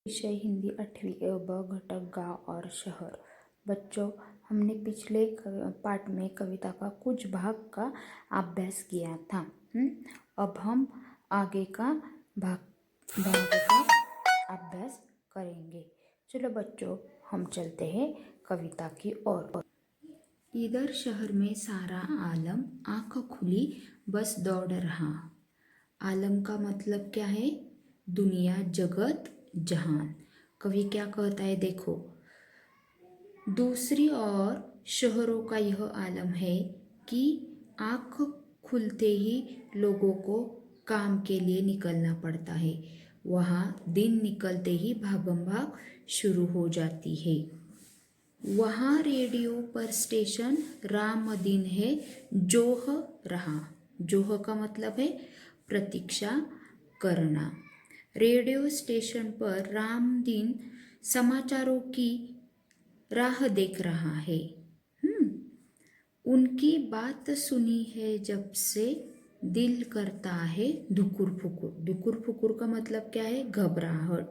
विषय हिंदी 8वीं ब घटक गांव और शहर। बच्चों, हमने पिछले पाठ में कविता का कुछ भाग का अभ्यास किया था। अब हम आगे का भाग का अभ्यास करेंगे। चलो बच्चों, हम चलते हैं कविता की ओर। इधर शहर में सारा आलम आंख खुली बस दौड़ रहा। आलम का मतलब क्या है? दुनिया, जगत, जहान। कवि क्या कहता है देखो, दूसरी ओर शहरों का यह आलम है कि आँख खुलते ही लोगों को काम के लिए निकलना पड़ता है। वहाँ दिन निकलते ही भागम भाग शुरू हो जाती है। वहाँ रेडियो पर स्टेशन राम दिन है जोह रहा। जोह का मतलब है प्रतीक्षा करना। रेडियो स्टेशन पर राम दिन समाचारों की राह देख रहा है। उनकी बात सुनी है जब से दिल करता है धुकुर फुकुर। धुकुर फुकुर का मतलब क्या है? घबराहट।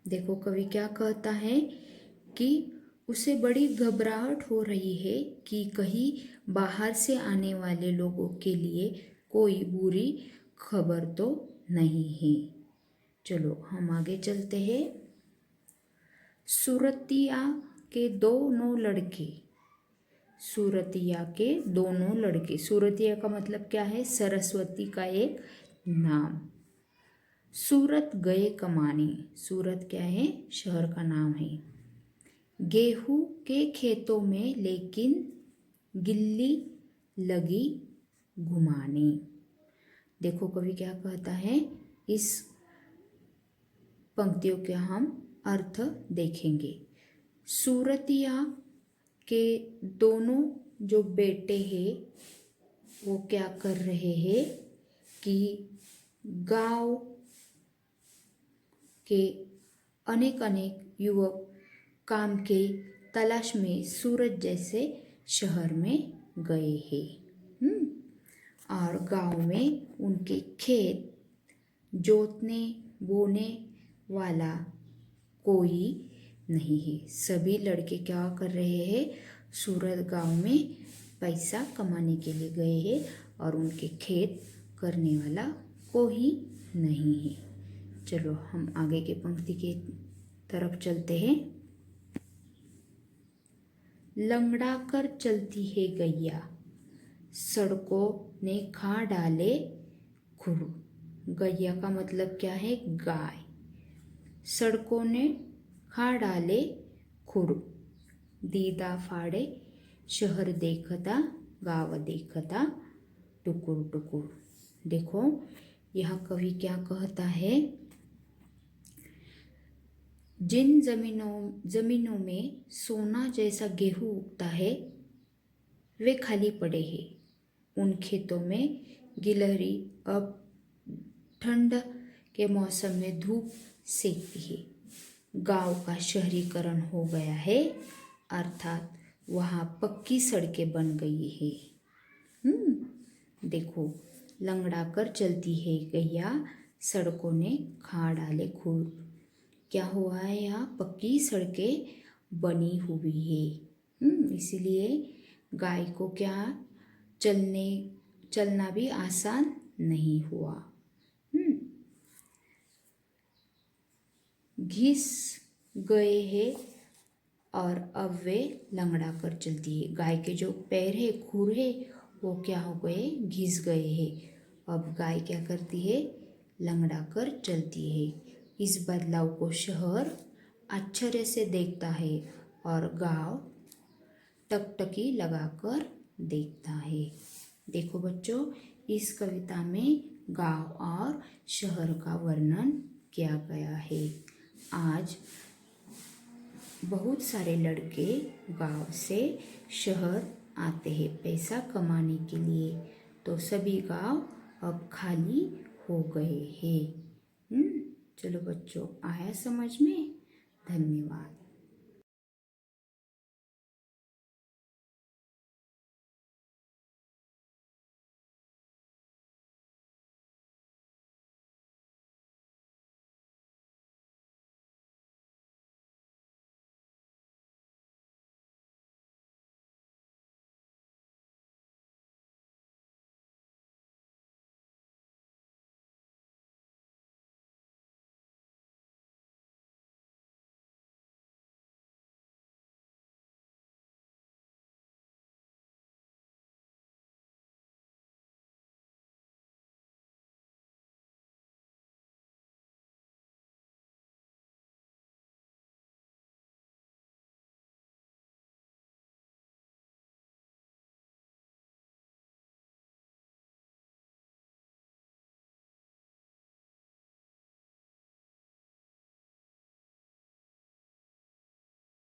देखो कवि क्या कहता है कि उसे बड़ी घबराहट हो रही है कि कहीं बाहर से आने वाले लोगों के लिए कोई बुरी खबर तो नहीं है। चलो हम आगे चलते हैं। सूरतिया के दोनों लड़के। सूरतिया के दोनों लड़के। सूरतिया का मतलब क्या है? सरस्वती का एक नाम। सूरत गए कमाने। सूरत क्या है? शहर का नाम है। गेहूं के खेतों में लेकिन गिल्ली लगी घुमाने। देखो कवि क्या कहता है, इस पंक्तियों के हम अर्थ देखेंगे। सूरतिया के दोनों जो बेटे हैं वो क्या कर रहे हैं कि गांव के अनेक युवक काम के तलाश में सूरत जैसे शहर में गए हैं। और गांव में उनके खेत जोतने बोने वाला कोई नहीं है। सभी लड़के क्या कर रहे हैं? सूरत गांव में पैसा कमाने के लिए गए हैं और उनके खेत करने वाला कोई नहीं है। चलो हम आगे के पंक्ति के तरफ चलते हैं। लंगड़ा कर चलती है गैया, सड़कों ने खा डाले खुर। गैया का मतलब क्या है? गाय। सड़कों ने खा डाले खुर। दीदा फाड़े शहर देखता, गाव देखता टुकुर टुकुर। देखो यह कवि क्या कहता है, जिन जमीनों में सोना जैसा गेहूं उगता है वे खाली पड़े हैं। उन खेतों में गिलहरी अब ठंड के मौसम में धूप सेकती है। गांव का शहरीकरण हो गया है, अर्थात वहाँ पक्की सड़कें बन गई है। देखो, लंगड़ा कर चलती है गैया, सड़कों ने खा डाले खुर। क्या हुआ है? यहाँ पक्की सड़कें बनी हुई है। इसीलिए गाय को क्या चलना भी आसान नहीं हुआ। घिस गए हैं और अब वे लंगड़ा कर चलती है। गाय के जो पैर है, खुर है, वो क्या हो गए? घिस गए हैं। अब गाय क्या करती है? लंगड़ा कर चलती है। इस बदलाव को शहर आश्चर्य से देखता है और गांव टकटकी लगाकर देखता है। देखो बच्चों, इस कविता में गांव और शहर का वर्णन किया गया है। आज बहुत सारे लड़के गांव से शहर आते हैं पैसा कमाने के लिए, तो सभी गांव अब खाली हो गए हैं। चलो बच्चों, आया समझ में? धन्यवाद।